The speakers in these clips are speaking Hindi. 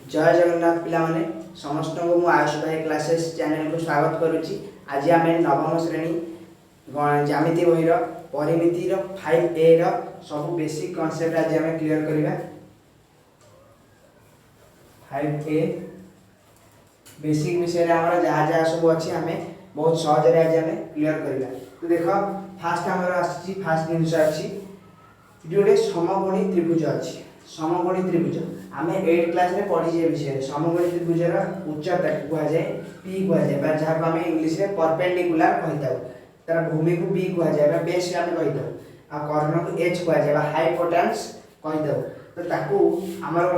जय जगन्नाथ पिलाने समस्त को मु आयुष भाई क्लासेस चैनल को स्वागत करुच्ची। आज आम नवम श्रेणी ज्यामिति बही परिमिति 5A सब बेसिक कॉन्सेप्ट आज आम क्लियर करवा। 5A बेसिक विषय आम जहाँ जहाँ सब अच्छी आम बहुत सहज आज आम क्लियर करवा। तो देख फास्ट आम फास्ट जिनस अच्छी गोटे समकोणी त्रिभुज अच्छी। समकोणी त्रिभुज आम 8 क्लास रे पढ़ी विषय समकोणी त्रिभुजर उच्चता कहुए पी कहुए जहाँ को आम इंग्लीश में परपेंडिकुलर कही था। तार भूमि को बी कहुए बेस आम कही था। आ कर्ण को एच कहुए हाइपोटेन्स कही था। तो ताकू आमर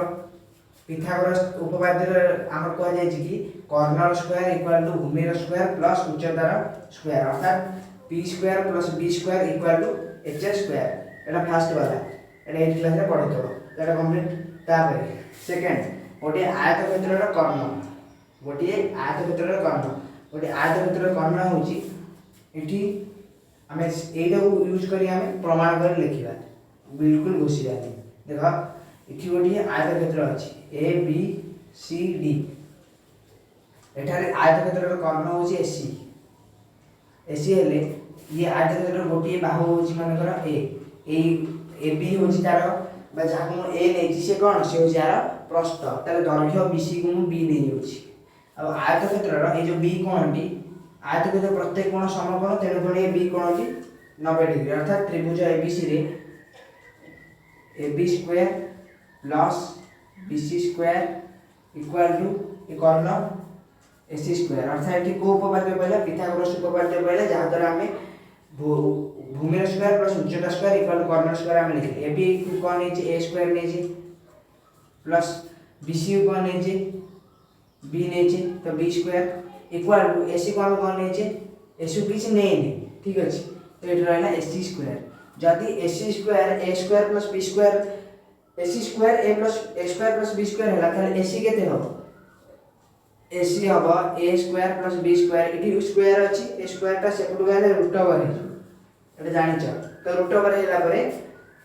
पिथागोरस उपपाद्य आम कहुए कि कर्णर स्क्वायर इक्वल टू भूमिर स्क्वायर प्लस उच्चतार स्क्वायर अर्थात P square plus B square equal to H square. एटा फास्ट वाला एटा 8 क्लास रे पढ़ी थो। एटा कंप्लीट। तापर सेकंड गोटे आयतक्षेत्रर कर्ण गोटे आयतक्षेत्रर कर्ण गोटे आयतक्षेत्रर कर्ण होची एठी आमे एटा को यूज करी आमे प्रमाण कर लिखिबा बिल्कुल घोषिबा। देखो एठी गोटे आयतक्षेत्र अछि ए बी सी डी। एठारे आयतक्षेत्रर कर्ण होची एसी। एसी हेले ये आयतक्षेत्रर गोटे बाहु होची मानकर ए बी होची तार बा जहाँ ए नहीं से कौन से हो यार प्रस्थ तार दैर्घ्य बीसी को बी नहीं होची। अब आयतक्षेत्रर ए जो बी कोणटी आयतक्षेत्र प्रत्येक कोण समकोण तेणु ए बी कोणटी 90 डिग्री अर्थात त्रिभुज एबीसी रे AB square plus BC square equal to ए कर्ण AC स्क्वायर अर्थात एठी को उपपाद्य पहला पिथागोरस उपपाद्य पहला जहाँ द्वारा हमें भूमि स्क्वायर प्लस उच्चता स्क्वायर इक्वल टू कर्ण स्क्वायर आम लिखे। ए बी कौन है ए स्क्वायर नहीं प्लस बीसी कौन है बी नहीं तो B square equal to AC को कौन नहीं एसी किसी नहीं ठीक अच्छे। तो ये रहा एसी स्क्वायर जदि AC square A square plus B square AC square A square plus B square है एसी के हम एसी हम A square plus B square ये स्क्वायर अच्छी ए स्क्वायर टा सेपटू गले रूट ओवर है जान तो रूट ओवर है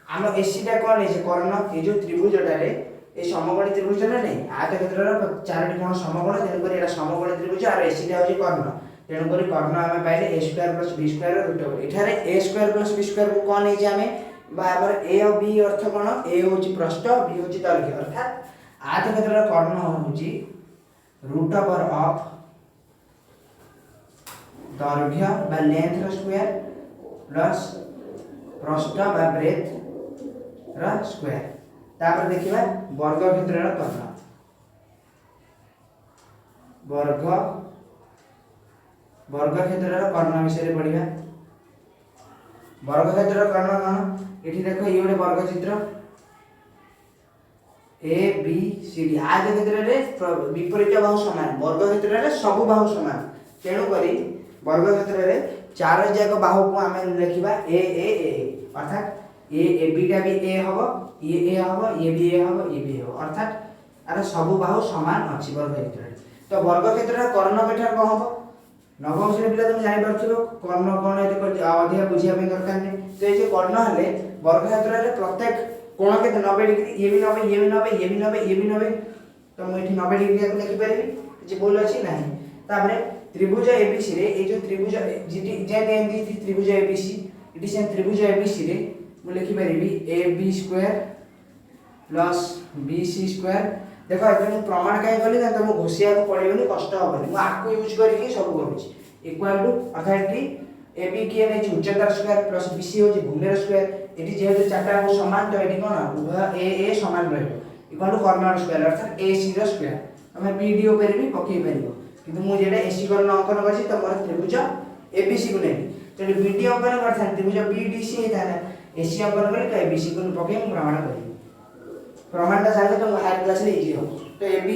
आम एसी टा कौन है कर्ण ये जो त्रिभुजटारे ये समकोणी त्रिभुज ना नहीं आयतक्षेत्रर 4टी कोण समकोण तेणुकर ये समकोणी त्रिभुज और एसी टा होची कर्ण तेणुकर कर्ण आम पाइले A square plus B square root over एठारे A square plus B square को कौन है आम बार ए और बी अर्थ कौन ए होची प्रस्थ बी होची दैर्घ्य अर्थात आयतक्षेत्रर कर्ण होची रूट ओवर ऑफ दैर्घ्य बा लेंथ स्क्वायर प्लस प्रस्थ बा ब्रेथ रा स्क्वायर। तापर देखिबा वर्ग क्षेत्रर कर्ण वर्ग क्षेत्रर कर्ण विषय पढ़िबा। वर्ग क्षेत्रर कर्ण कौन एठी देखो ये गोटे वर्ग चित्र ए बी सी डी आयत क्षेत्र रे विपरीत बाहु समान वर्ग क्षेत्र रे सब बाहु समान तेणु करी वर्ग क्षेत्र रे चार जाक बाहु को आम लिखिबा ए अर्थात ए बी टा भी ए हबो ये हबो ये भी ए हबो ये भी हबो अर्थात आर सब बाहु समान अछि वर्ग क्षेत्र रे। तो वर्ग क्षेत्र रे कर्ण केठा कोन हबो नवम श्रेणी पिला तुम जानि परथिबो कर्ण कोन एते अधिक बुझिया पे दरकार नै। तो ये जो कर्ण हले वर्ग क्षेत्र रे प्रत्येक कोण के 90 डिग्री ये भी 90 ये भी 90 ये भी 90 ये भी 90 तो मैं एठी 90 डिग्री को लिखि परिबी जे बोल अछि नाही। तापरे त्रिभुज एबीसी रे ए जो त्रिभुज जीटी जे देंदी त्रिभुज एबीसी इटी से त्रिभुज एबीसी रे मैं लिखि परिबी AB square plus BC square. देखो एते प्रमाण काई कली त तुम घोषिया को पड़ेबनी कष्ट होबनी मु आकु यूज करके सब करूची इक्वल टू अर्थात टी AB की ने उच्चता स्क्वायर प्लस BC हो जे भूमिर स्क्वायर एटी जेहेतु चारटा को समान तो एटी कोन उभय ए समान रहइबो इक्वल टू कर्ण स्क्वायर अर्थात AC रो स्क्वायर हमें BD ऊपर भी पकई परिबो किंतु मु जेडा AC कर्ण अंकन करछि त मोर त्रिभुज ABC को नै तो BD अंकन करथान त्रिभुज BDC हेता AC अंकन करे तो ABC को पकई मु प्रमाण करिबो प्रमाण ता जाने तो हायर क्लास रे इजी हो। तो AB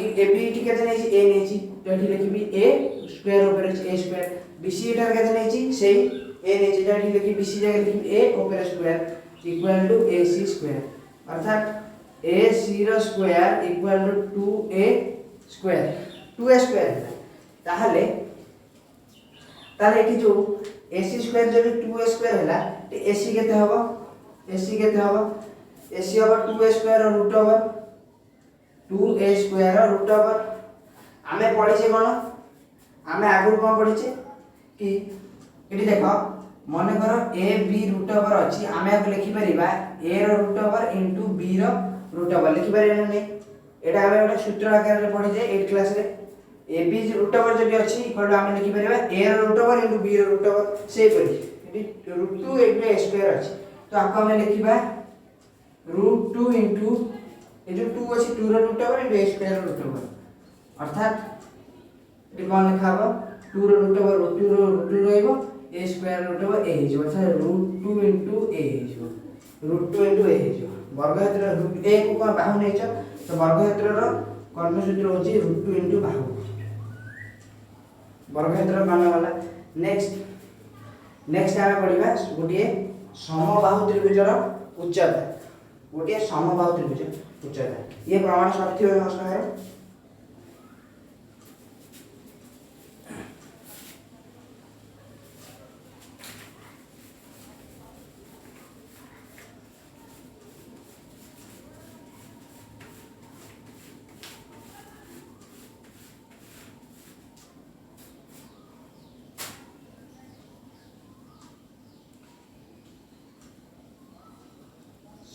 टी केते नै ए नै तो एठी लिखिबी A स्क्वायर ऊपर A स्क्वायर BC एटा केते नै सेही ए नै जेटा एठी लिखि BC जगह लिखि A ऊपर square equal to AC square अर्थात AC रो square equal to 2A square ताहले तारे एठी जो AC स्क्वायर जब 2A स्क्वायर हैला तो AC केते हबो AC केते हबो AC हबो 2A स्क्वायर और root over 2a square root over आमे पढ़िछे कोन आमे आगु कोन पढ़िछे कि एटी देखो मन कर ए बी रूट ओवर अछि आमे आगु लिखि परिबा a रो रूट ओवर इनटू b रो रूट ओवर लिखि परिबा नै एटा आमे एटा सूत्र आकार रे पढ़िछे 8 क्लास रे ए बी रूट ओवर जदि अछि इक्वल आमे लिखि परिबा a रो रूट ओवर इनटू b रो रूट ओवर से परि एटी रूट 2 a स्क्वायर अछि तो आको आमे लिखिबा रूट 2 इनटू ए जो 2 अछि 2 रो root over into a square रो रूट ओवर अर्थात एटी कोन लिखाबो 2 रो रूट ओवर 2 रो रूट रहइबो a square root over a हिजो अर्थात रूट 2 इनटू a हिजो रूट 2 इनटू a हिजो वर्गक्षेत्र रूट a को कोन बाहु नेछ तो वर्गक्षेत्र रो कर्ण सूत्र होची रूट 2 इनटू बाहु वर्गक्षेत्र मान वाला नेक्स्ट आमे पढिबा गोटिए समबाहु त्रिभुजर उच्चता गोटिए समबाहु त्रिभुज उच्चता ये प्रमाण सत्य है नमस्कार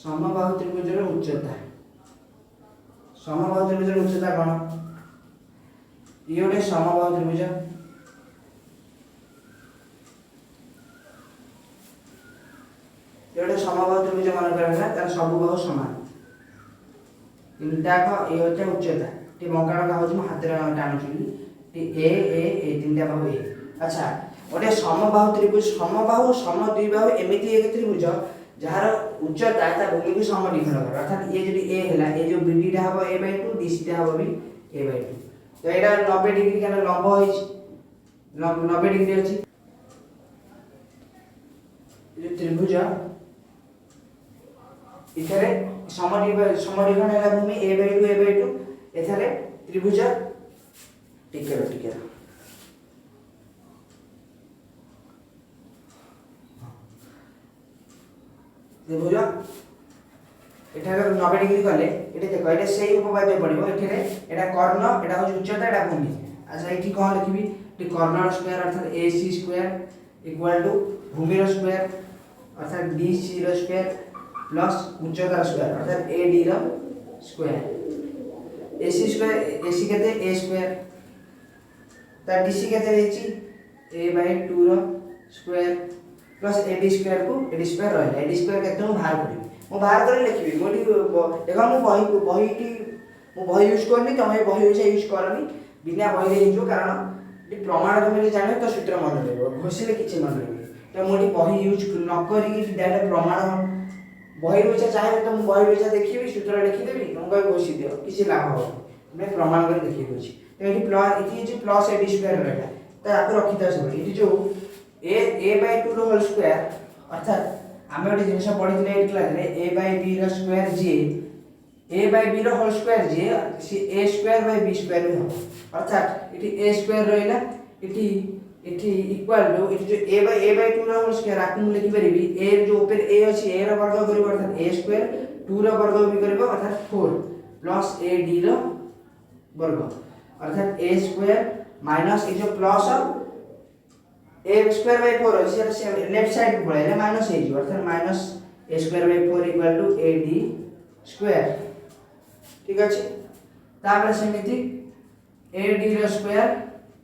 समबाहु त्रिभुजर उच्चता कोन ये गोटे समबाहु त्रिभुज मान करना तार सब बाहु समान तीनटा का ए होता उच्चता टी बंकाण का होची हाथ रे टाणुची टी ए तीनटा बाहु ए अच्छा गोटे समबाहु त्रिभुज समबाहु सम द्विबाहु एमिति एक त्रिभुज जहार उच्चता ता भूमि को समद्विखंड कर अर्थात ये जदी a हैला ए जो BD टा हबो a/2 DC टा हबो भी a/2 तो एटा 90 डिग्री केना लंब होइछ 90 डिग्री अछि ये त्रिभुज इथरे समद्विखंड हैला भूमि a/2 एथरे त्रिभुज टिके त्रिभुज एठार 90 डिग्री कले एटे देखो एटे सेही उपपाद्य पड़िबो एठरे एटा कर्ण एटा हो उच्चता एटा भूमि अच्छा एठी कोन लिखिबी टी कर्ण स्क्वायर अर्थात AC स्क्वायर इक्वल टू भूमि रो स्क्वायर अर्थात BC रो स्क्वायर प्लस उच्चता स्क्वायर अर्थात AD रो स्क्वायर AC स्क्वायर AC केते A स्क्वायर ता DC केते हेची a/2 रो स्क्वायर प्लस AD स्क्वायर को AD स्क्वायर रहले AD स्क्वायर केते हम बाहर करी मो बाहर करे लिखिबी मोटी देखो मो बही यूज करनी तमे बही यूज करनी बिना बही रे जो कारण टी प्रमाण तुम जाने तो सूत्र मन रहबो घोषिले किछि मन रहबो तो मोटी बही यूज न करी कि डायरेक्ट प्रमाण बही रे चाहे तो मो बही रे देखिबी सूत्र लिखि देबी तुम कह घोषि दियो किछि लाभ हो मैं प्रमाण कर देखि दोछि तो एटी प्लस AD स्क्वायर रहला तो आपको रखिता सब एटी जो a/2 रो होल स्क्वायर अर्थात आमे ओटी जिनिस पढिथिले 8 क्लास रे a/b रो स्क्वायर जे a/b रो होल स्क्वायर जे सी a square by b square हो अर्थात इटी a स्क्वायर रहला इटी इक्वल टू इटी जो a/2 रो होल स्क्वायर आकु लिखि परिबी a जो ऊपर a अछि a रो वर्ग करिवो अर्थात a स्क्वायर 2 रो वर्ग भी करिवो अर्थात 4 प्लस ad रो वर्ग अर्थात a स्क्वायर माइनस ए जो प्लस a स्क्वायर बाय 4 अछि से लेफ्ट साइड को पळैले माइनस हे जो अर्थात minus a square by 4 equal to ad square ठीक अछि तापर सेमिति ad रो स्क्वायर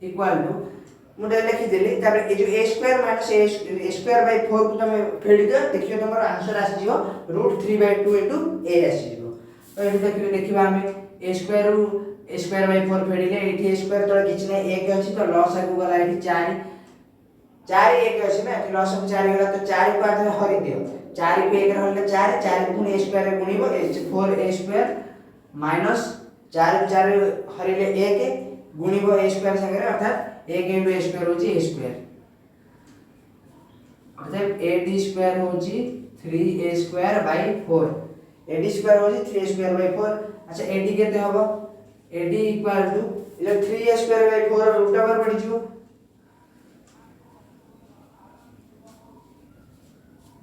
इक्वल टू मुडे लिखि देली तापर ए जो a square minus a square by 4 को तमे फेडी दे देखियो तमर आंसर आसी जिवो √3/2 इनटू a आसी जिवो तो एठी देखिबा हमें a स्क्वायर बाय 4 फेडीले एठी a स्क्वायर तो किछ नै 1 अछि तो लॉस आगु गला एठी 4 1 अछि ना कि लॉस 4 गला तो 4 को आधे हरि दियो 4 को 1 रहले 4 को पुनी a स्क्वायर रे गुणिबो 4a square minus 4 हरिले 1 गुणिबो a square संगे अर्थात 1 * a स्क्वायर होची a स्क्वायर अर्थात ad स्क्वायर होची 3a square by 4 ad square होची 3a स्क्वायर बाय 4 अच्छा ad केते होबो ad इक्वल टू ये 3a square by 4 root over पड़ी जिवो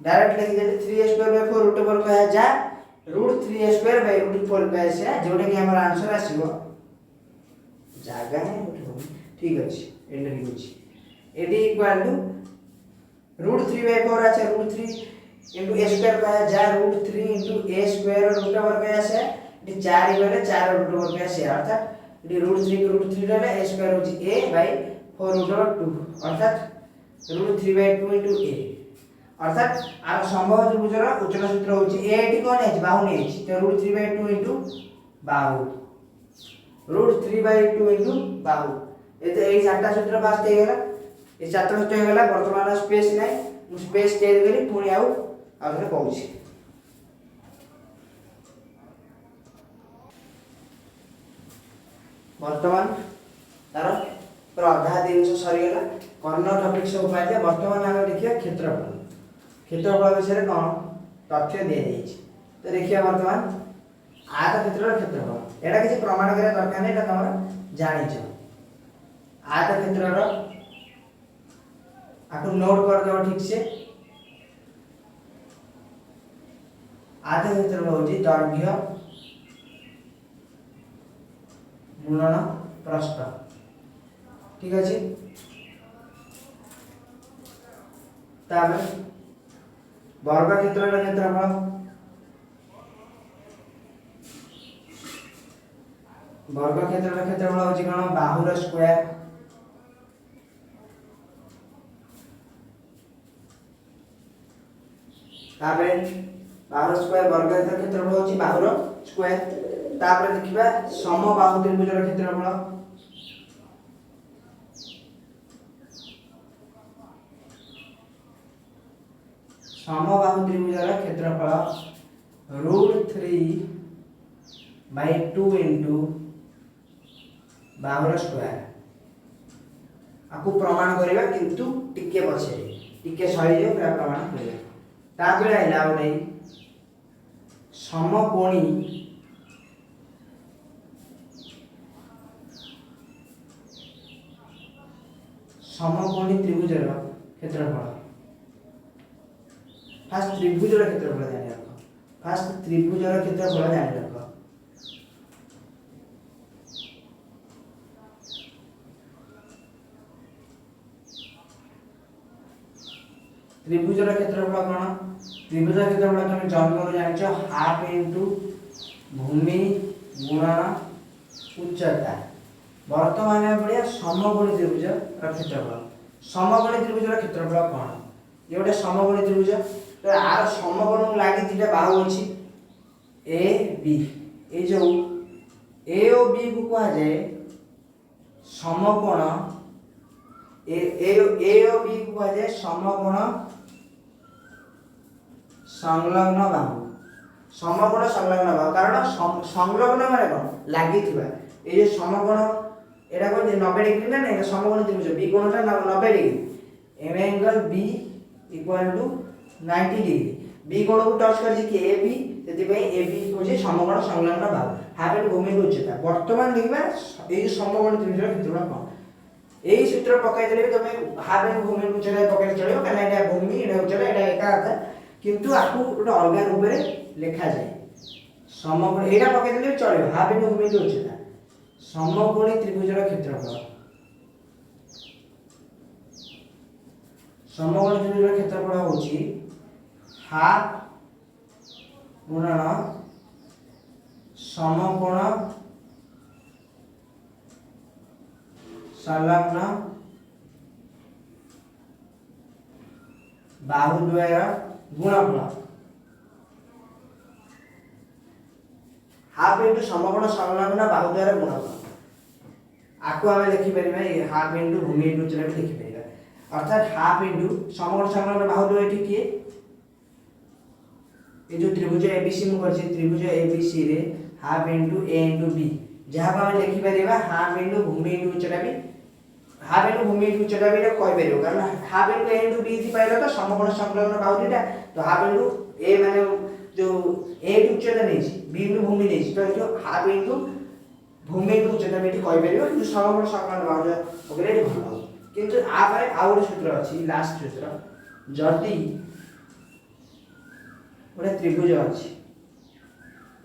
डायरेक्ट लिख दे 3a square by 4 root over कहा जा √3a² जोटा कि हमर आंसर आसीबो जागा है ठीक अछि एंड लिखु छी एडी इक्वल टू √3/4 আছে √3 a² পায় যা √3 a² रूट ओवर पे আছে এটি 4 গলে 4 रूट ओवर पे আছে অর্থাৎ এটি √3 কে √3 রে a² হচ্ছে a/4 रूट ओवर 2 অর্থাৎ √3/2 a অর্থাৎ আর সম্ভব ত্রিভুজের উচ্চতা সূত্র হচ্ছে a এটি কোন আছে বাহু নিয়েছি তো √3/2 বাহু √3/2 বাহু এতে এই চারটা সূত্র ফাস্ট হয়ে গেল এই চারটা সূত্র হয়ে গেল বর্তমান স্পেস নাই ମୁଁ ସ୍ପେସ୍ ଚେଞ୍ଜ କରି ପୁଣି ଆଉ ଥରେ କହୁଛି ବର୍ତ୍ତମାନ ତାର ଅଧା ଜିନିଷ ସରିଗଲା କର୍ଣ୍ଣ ଟପିକ୍ ସବୁ ପାଇଲେ ବର୍ତ୍ତମାନ ଆମେ ଦେଖିବା କ୍ଷେତ୍ରଫଳ ବିଷୟରେ କ'ଣ ତଥ୍ୟ ଦିଆଯାଇଛି ତ ଦେଖିବା ବର୍ତ୍ତମାନ ଆୟତକ୍ଷେତ୍ରର କ୍ଷେତ୍ରଫଳ ଏଇଟା କିଛି ପ୍ରମାଣ କରିବା ଦରକାର ନାହିଁ ଏଇଟା ତମର ଜାଣିଛ आयतक्षेत्रर आपको नोट कर दो ठीक से आयतक्षेत्र होची दैर्घ्य गुणन प्रस्थ ठीक अछि तामे वर्ग क्षेत्रर क्षेत्रफल वर्ग क्षेत्रर क्षेत्रफल होची कोन बाहुर स्क्वायर तापरे बाहुर स्क्वायर वर्ग क्षेत्रफल होची बाहुर स्क्वायर तापरे देखिबा समबाहु त्रिभुजर क्षेत्रफल समबाहु त्रिभुजर क्षेत्रफल √3/2 इनटू बाहुर स्क्वायर आपको प्रमाण करिबा किंतु टिके पछे टिके सही जे प्रमाण करिबा तापरे आइला ओडे समकोणी त्रिभुजर क्षेत्रफल फास्ट त्रिभुजर क्षेत्रफल जानि रखो फास्ट त्रिभुजर क्षेत्रफल जानि रखो त्रिभुजर क्षेत्रफल कोन त्रिभुजर क्षेत्रफल तुम जन्म जानिछो हाफ इनटू भूमि गुणन उच्चता वर्तमान में पड़िया समकोणी त्रिभुज क्षेत्रफल समकोणी त्रिभुजर क्षेत्रफल कोन ये गोटे समकोणी त्रिभुज तो आर समकोण लागि दिटा बाहु अछि ए बी ए जो ए ओ बी को कहा जाए समकोण ए ओ बी को कहा जाए समकोण संलग्न बाहु समकोण संलग्न बाहु कारण संलग्न माने कोन लागि थिबा ए जे समकोण एटा कोन 90 डिग्री ना नहीं समकोण त्रिभुज बी कोणटा 90 डिग्री एम angle B equal to 90 degree B कोण को टच कर जे ए बी सेति पे ए बी को जे समकोण संलग्न बाहु हाफ एंड भूमि को उच्चता वर्तमान देखबा ए समकोण त्रिभुजर क्षेत्रफल कोन एही सूत्र पकाइ देले तमे हाफ एंड भूमि को उच्चता पकाइ चलियो कारण एटा भूमि एटा उच्चता एटा एका अर्थ किंतु आपको गोटे अलग रूप में लिखा जाए समकोण एटा पकाइ देले चलियो हाफ एंड भूमि को उच्चता समकोणी त्रिभुजर क्षेत्रफल समकोणी त्रिभुजर क्षेत्रफल होची हाफ गुणन समकोण संलग्न बाहु द्वयर गुणफल हाफ इनटू समकोण संलग्न बाहु द्वयर गुणफल आको हमें लिखि परिबा हाफ इनटू भूमि इनटू उच्चता भी लिखि परिबा अर्थात हाफ इनटू समकोण संलग्न बाहु द्वय एठी किए ए जो त्रिभुज एबीसी मु करछि त्रिभुज एबीसी रे half into A into B जहा हमें लिखि परिबा हाफ इनटू भूमि इनटू उच्चता भी हाफ इनटू भूमि इनटू उच्चता भी कहि परिबो कारण half into A into B थी पाइलो तो समकोण संलग्न बाहु दिटा तो हाफ इनटू ए माने जो ए इनटू उच्चता नै छी बी इनटू भूमि नै छी तो जो हाफ इनटू भूमि इनटू उच्चता भी कहि परिबो जो समकोण संलग्न बाहु ओकरे भलो किंतु आ पारे आ गोटे सूत्र अछि लास्ट सूत्र जदि गोटे त्रिभुज अछि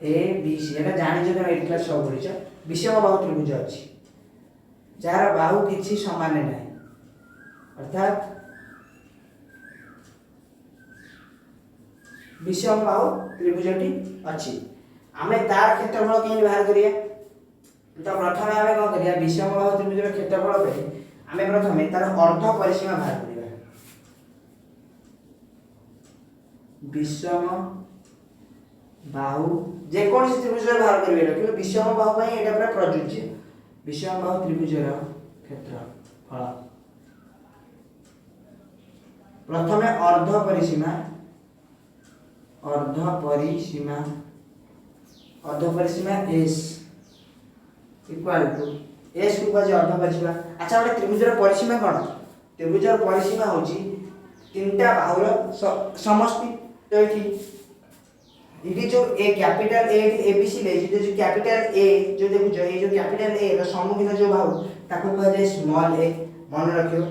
ए बी सी एटा जानि जो तुम 8 क्लास सब पढिछ विषम बाहु त्रिभुज अछि जार बाहु किछि समान नै अर्थात विषम बाहु त्रिभुजटी अछि आमे तार क्षेत्रफल केन बाहर करिया तो प्रथमे आमे कोन करिया विषम बाहु त्रिभुजर क्षेत्रफल पे आमे प्रथमे तार अर्ध परिसीमा बाहर करिया विषम बाहु जे कोन त्रिभुजर बाहर करिवे कि विषम बाहु पई एटा पूरा प्रयोज्य विषम बाहु त्रिभुजर क्षेत्रफल प्रथमे अर्ध परिसीमा S इक्वल टू S को बाजे अर्ध परिसीमा अच्छा ओटे त्रिभुजर परिसीमा कोन त्रिभुजर परिसीमा होची तीनटा बाहुर समष्टि तो इटी जो ए कैपिटल ए एबीसी ले जो कैपिटल ए जो देखो जो ये जो कैपिटल ए रो सम्मुखीन जो बाहु ताको कह जाय स्मॉल ए मन रखियो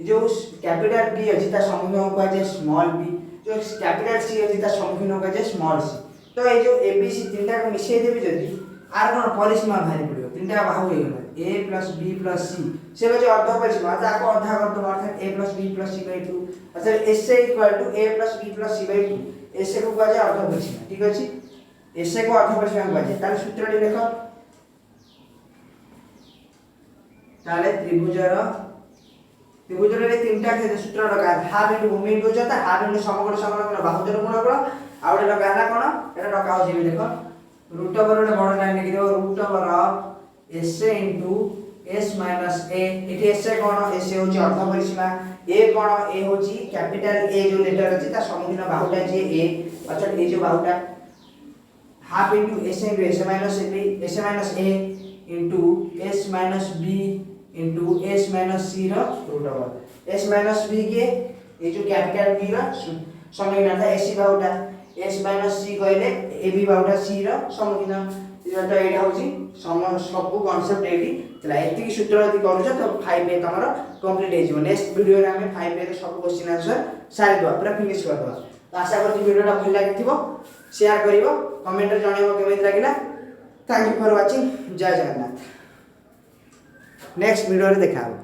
जो कैपिटल बी अछि ता सम्मुखीन कह जाय स्मॉल बी जो कैपिटल सी अछि ता सम्मुखीन कह जाय स्मॉल सी तो ये जो एबीसी तीनटा को मिसै देबी जदी आर कोन परिसीमा भारी पड़ियो तीनटा बाहु हे गेल a + b + c से जो अर्ध परिसीमा ताको अर्धा कर तो अर्थात a + b + c/2 अर्थात s = a + b + c/2 s को कह जाय अर्ध परिसीमा ठीक अछि s को अर्ध परिसीमा कह जाय ताले सूत्रटी देखो ताले त्रिभुजर रे तीनटा के सूत्र लगा हाफ इनटू भूमि इनटू उच्चता हाफ इनटू समकोण समानकोण बाहुजन गुणकोण आ ओडे लगा ना कोन एटा लगा हो जेबी देखो रूट ओवर ओडे बड़ लाइन लिखि देबो root over s into s minus a एठी s कोन s होची अर्ध परिसीमा a कोन a होची कैपिटल A जो लेटर अछि ता सम्मुखीन बाहुटा जे a अर्थात ए जो बाहुटा half into s into s minus a into s minus b into s minus c रो root over s minus b के ए जो कैपिटल B रो सम्मुखीन था ac बाहुटा s माइनस c कहले ab बाहुटा c रो सम्मुखीन तो एटा होची सब कांसेप्ट एटी तला एति सूत्र यदि करूछ तो 5a तमरो कंप्लीट हे जिवो नेक्स्ट वीडियो रे हमें 5a रे सब क्वेश्चन आंसर सारी दवा पूरा फिनिश कर दवा तो आशा करती वीडियोटा भल लागिथिबो शेयर करिवो कमेंट रे जणाइबो केमिति लागिला थैंक यू फॉर वाचिंग जय जगन्नाथ नेक्स्ट वीडियो रे देखाबो।